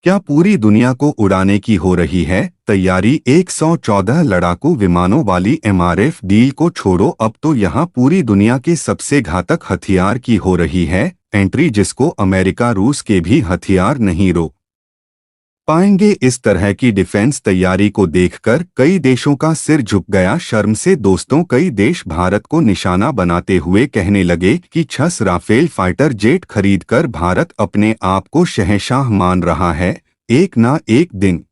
क्या पूरी दुनिया को उड़ाने की हो रही है तैयारी? 114 लड़ाकू विमानों वाली एमआरएफ डील को छोड़ो, अब तो यहाँ पूरी दुनिया के सबसे घातक हथियार की हो रही है एंट्री, जिसको अमेरिका रूस के भी हथियार नहीं रोक पाएंगे। इस तरह की डिफेंस तैयारी को देखकर कई देशों का सिर झुक गया शर्म से। दोस्तों, कई देश भारत को निशाना बनाते हुए कहने लगे कि 6 राफेल फाइटर जेट खरीदकर भारत अपने आप को शहंशाह मान रहा है। एक ना एक दिन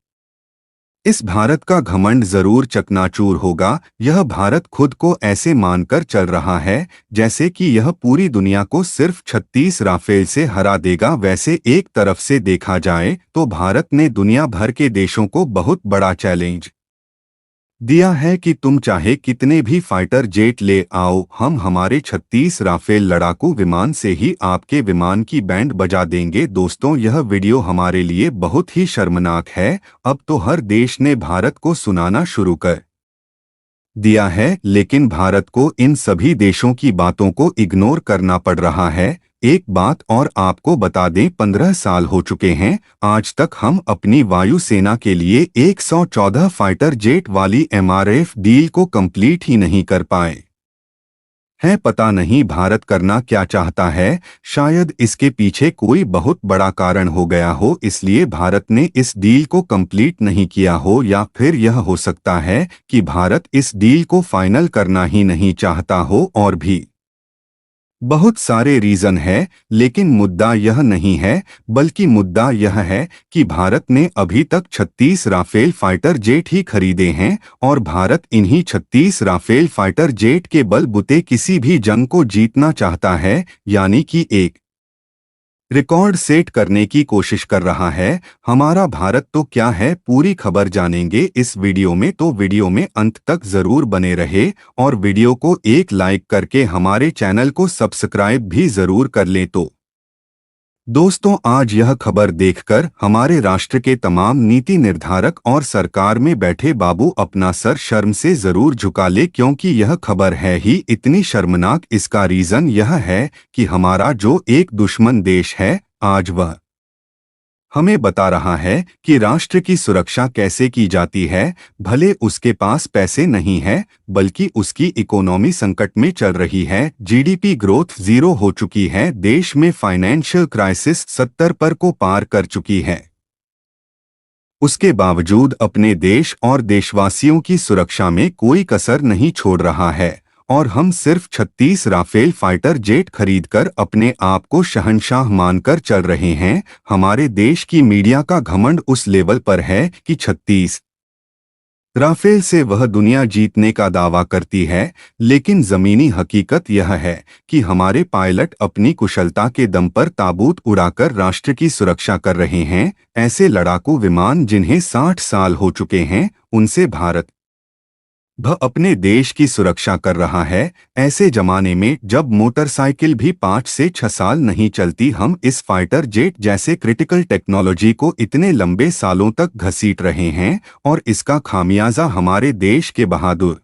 इस भारत का घमंड जरूर चकनाचूर होगा। यह भारत खुद को ऐसे मानकर चल रहा है जैसे कि यह पूरी दुनिया को सिर्फ 36 राफेल से हरा देगा। वैसे एक तरफ से देखा जाए तो भारत ने दुनिया भर के देशों को बहुत बड़ा चैलेंज दिया है कि तुम चाहे कितने भी फाइटर जेट ले आओ, हम हमारे 36 राफेल लड़ाकू विमान से ही आपके विमान की बैंड बजा देंगे। दोस्तों, यह वीडियो हमारे लिए बहुत ही शर्मनाक है। अब तो हर देश ने भारत को सुनाना शुरू कर दिया है, लेकिन भारत को इन सभी देशों की बातों को इग्नोर करना पड़ रहा है। एक बात और आपको बता दें, 15 साल हो चुके हैं, आज तक हम अपनी वायुसेना के लिए 114 फाइटर जेट वाली एमआरएफ डील को कंप्लीट ही नहीं कर पाए हैं। पता नहीं भारत करना क्या चाहता है। शायद इसके पीछे कोई बहुत बड़ा कारण हो गया हो, इसलिए भारत ने इस डील को कंप्लीट नहीं किया हो, या फिर यह हो सकता है कि भारत इस डील को फाइनल करना ही नहीं चाहता हो। और भी बहुत सारे रीजन है, लेकिन मुद्दा यह नहीं है, बल्कि मुद्दा यह है कि भारत ने अभी तक 36 राफेल फाइटर जेट ही खरीदे हैं, और भारत इन्हीं 36 राफेल फाइटर जेट के बलबूते किसी भी जंग को जीतना चाहता है, यानी कि एक रिकॉर्ड सेट करने की कोशिश कर रहा है। हमारा भारत तो क्या है, पूरी खबर जानेंगे इस वीडियो में, तो वीडियो में अंत तक जरूर बने रहे और वीडियो को एक लाइक करके हमारे चैनल को सब्सक्राइब भी जरूर कर लें। तो दोस्तों, आज यह खबर देखकर हमारे राष्ट्र के तमाम नीति निर्धारक और सरकार में बैठे बाबू अपना सर शर्म से जरूर झुका ले, क्योंकि यह खबर है ही इतनी शर्मनाक। इसका रीजन यह है कि हमारा जो एक दुश्मन देश है, आज वह हमें बता रहा है कि राष्ट्र की सुरक्षा कैसे की जाती है। भले उसके पास पैसे नहीं है, बल्कि उसकी इकोनॉमी संकट में चल रही है, जीडीपी ग्रोथ 0 हो चुकी है, देश में फाइनेंशियल क्राइसिस 70 पर को पार कर चुकी है। उसके बावजूद अपने देश और देशवासियों की सुरक्षा में कोई कसर नहीं छोड़ रहा है, और हम सिर्फ 36 राफेल फाइटर जेट खरीदकर अपने आप को शहंशाह मानकर चल रहे हैं। हमारे देश की मीडिया का घमंड उस लेवल पर है कि 36 राफेल से वह दुनिया जीतने का दावा करती है, लेकिन जमीनी हकीकत यह है कि हमारे पायलट अपनी कुशलता के दम पर ताबूत उड़ाकर राष्ट्र की सुरक्षा कर रहे हैं। ऐसे लड़ाकू विमान जिन्हें 60 साल हो चुके हैं, उनसे भारत वह अपने देश की सुरक्षा कर रहा है। ऐसे जमाने में जब मोटरसाइकिल भी 5 से 6 साल नहीं चलती, हम इस फाइटर जेट जैसे क्रिटिकल टेक्नोलॉजी को इतने लंबे सालों तक घसीट रहे हैं, और इसका खामियाजा हमारे देश के बहादुर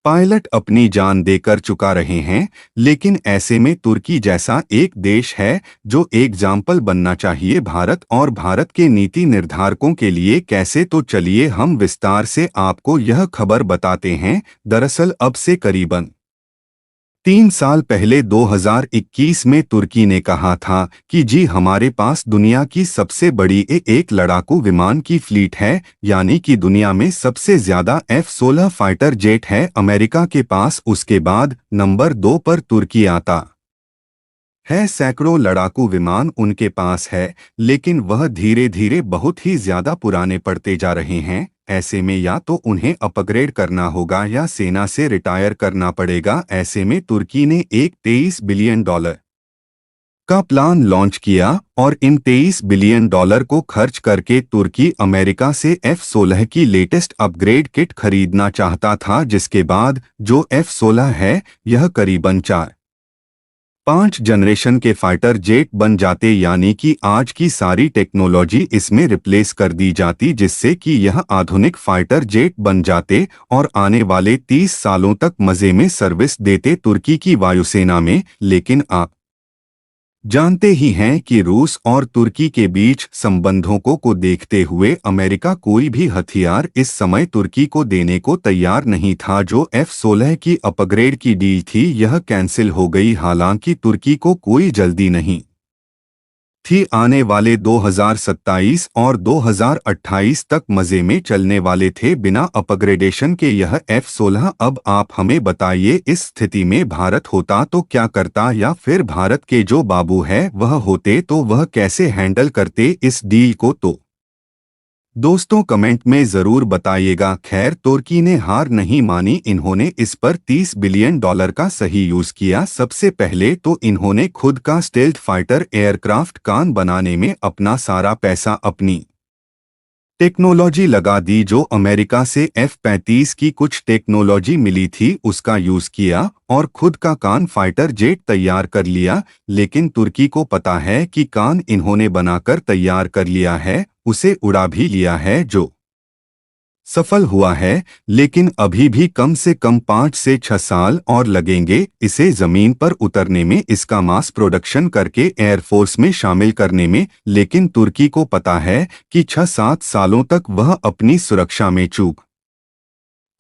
पायलट अपनी जान देकर चुका रहे हैं। लेकिन ऐसे में तुर्की जैसा एक देश है जो एग्जाम्पल बनना चाहिए भारत और भारत के नीति निर्धारकों के लिए। कैसे, तो चलिए हम विस्तार से आपको यह खबर बताते हैं। दरअसल अब से करीबन 3 साल पहले 2021 में तुर्की ने कहा था कि जी हमारे पास दुनिया की सबसे बड़ी एक लड़ाकू विमान की फ्लीट है, यानी कि दुनिया में सबसे ज्यादा F-16 फाइटर जेट है अमेरिका के पास। उसके बाद नंबर 2 पर तुर्की आता है, सैकड़ों लड़ाकू विमान उनके पास है, लेकिन वह धीरे धीरे बहुत ही ज्यादा पुराने पड़ते जा रहे हैं। ऐसे में या तो उन्हें अपग्रेड करना होगा या सेना से रिटायर करना पड़ेगा। ऐसे में तुर्की ने एक $23 बिलियन का प्लान लॉन्च किया, और इन $23 बिलियन को खर्च करके तुर्की अमेरिका से F-16 की लेटेस्ट अपग्रेड किट खरीदना चाहता था, जिसके बाद जो F-16 है यह करीबन 4-5 जनरेशन के फाइटर जेट बन जाते, यानी कि आज की सारी टेक्नोलॉजी इसमें रिप्लेस कर दी जाती, जिससे कि यह आधुनिक फाइटर जेट बन जाते और आने वाले 30 सालों तक मजे में सर्विस देते तुर्की की वायुसेना में। लेकिन आप जानते ही हैं कि रूस और तुर्की के बीच संबंधों को देखते हुए अमेरिका कोई भी हथियार इस समय तुर्की को देने को तैयार नहीं था। जो F-16 की अपग्रेड की डील थी यह कैंसिल हो गई। हालांकि तुर्की को कोई जल्दी नहीं थी। आने वाले 2027 और 2028 तक मजे में चलने वाले थे बिना अपग्रेडेशन के यह F-16। अब आप हमें बताइए, इस स्थिति में भारत होता तो क्या करता, या फिर भारत के जो बाबू है वह होते तो वह कैसे हैंडल करते इस डील को। तो दोस्तों कमेंट में जरूर बताइएगा। खैर, तुर्की ने हार नहीं मानी। इन्होंने इस पर $30 बिलियन का सही यूज किया। सबसे पहले तो इन्होंने खुद का स्टेल्थ फाइटर एयरक्राफ्ट कान बनाने में अपना सारा पैसा, अपनी टेक्नोलॉजी लगा दी। जो अमेरिका से F-35 की कुछ टेक्नोलॉजी मिली थी उसका यूज किया और खुद का कान फाइटर जेट तैयार कर लिया। लेकिन तुर्की को पता है कि कान इन्होंने बनाकर तैयार कर लिया है, उसे उड़ा भी लिया है, जो सफल हुआ है। लेकिन अभी भी कम से कम 5 से 6 साल और लगेंगे इसे जमीन पर उतरने में, इसका मास प्रोडक्शन करके एयरफोर्स में शामिल करने में। लेकिन तुर्की को पता है कि 6-7 सालों तक वह अपनी सुरक्षा में चूक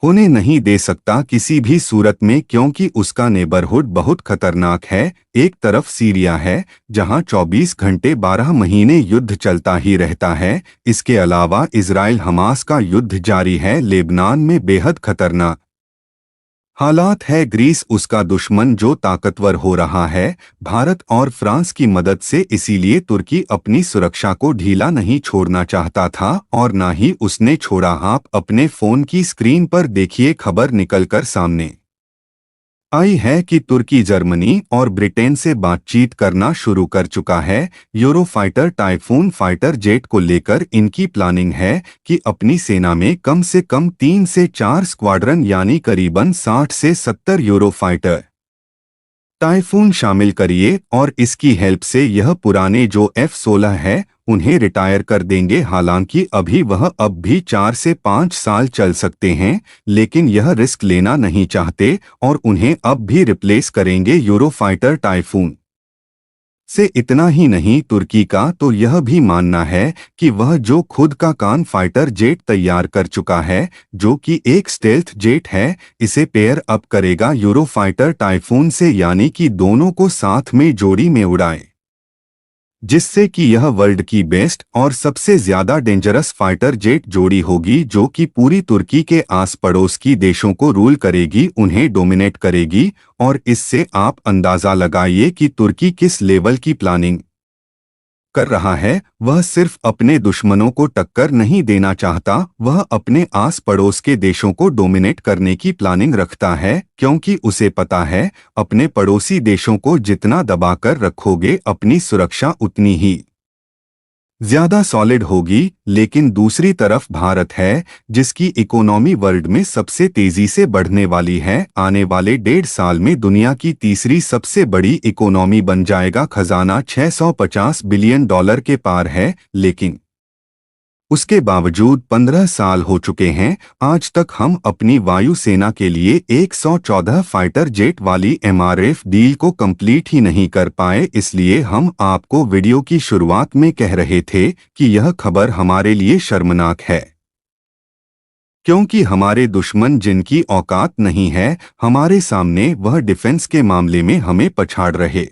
होने नहीं दे सकता किसी भी सूरत में, क्योंकि उसका नेबरहुड बहुत खतरनाक है। एक तरफ सीरिया है जहां 24 घंटे 12 महीने युद्ध चलता ही रहता है। इसके अलावा इजराइल हमास का युद्ध जारी है। लेबनान में बेहद खतरनाक हालात है। ग्रीस उसका दुश्मन जो ताकतवर हो रहा है भारत और फ्रांस की मदद से। इसीलिए तुर्की अपनी सुरक्षा को ढीला नहीं छोड़ना चाहता था और ना ही उसने छोड़ा। आप अपने फोन की स्क्रीन पर देखिए, खबर निकलकर सामने आई है कि तुर्की जर्मनी और ब्रिटेन से बातचीत करना शुरू कर चुका है। यूरोफाइटर टाइफून फाइटर जेट को लेकर इनकी प्लानिंग है कि अपनी सेना में कम से कम 3 से 4 स्क्वाड्रन यानी करीबन 60 से 70 यूरोफाइटर टाइफून शामिल करिए और इसकी हेल्प से यह पुराने जो F-16 है उन्हें रिटायर कर देंगे। हालांकि अभी वह अब भी 4 से 5 साल चल सकते हैं, लेकिन यह रिस्क लेना नहीं चाहते और उन्हें अब भी रिप्लेस करेंगे यूरोफाइटर टाइफून से। इतना ही नहीं, तुर्की का तो यह भी मानना है कि वह जो खुद का कान फाइटर जेट तैयार कर चुका है, जो कि एक स्टेल्थ जेट है, इसे पेयर अप करेगा यूरोफाइटर टाइफून से, यानी कि दोनों को साथ में जोड़ी में उड़ाए, जिससे कि यह वर्ल्ड की बेस्ट और सबसे ज्यादा डेंजरस फाइटर जेट जोड़ी होगी, जो कि पूरी तुर्की के आस पड़ोस की देशों को रूल करेगी, उन्हें डोमिनेट करेगी। और इससे आप अंदाजा लगाइए कि तुर्की किस लेवल की प्लानिंग कर रहा है। वह सिर्फ अपने दुश्मनों को टक्कर नहीं देना चाहता, वह अपने आस पड़ोस के देशों को डोमिनेट करने की प्लानिंग रखता है, क्योंकि उसे पता है अपने पड़ोसी देशों को जितना दबाकर रखोगे अपनी सुरक्षा उतनी ही ज्यादा सॉलिड होगी। लेकिन दूसरी तरफ भारत है जिसकी इकोनॉमी वर्ल्ड में सबसे तेजी से बढ़ने वाली है। आने वाले 1.5 साल में दुनिया की तीसरी सबसे बड़ी इकोनॉमी बन जाएगा। खजाना $650 बिलियन के पार है। लेकिन उसके बावजूद 15 साल हो चुके हैं, आज तक हम अपनी वायुसेना के लिए 114 फाइटर जेट वाली MRF डील को कंप्लीट ही नहीं कर पाए। इसलिए हम आपको वीडियो की शुरुआत में कह रहे थे कि यह खबर हमारे लिए शर्मनाक है, क्योंकि हमारे दुश्मन जिनकी औकात नहीं है हमारे सामने, वह डिफेंस के मामले में हमें पछाड़ रहे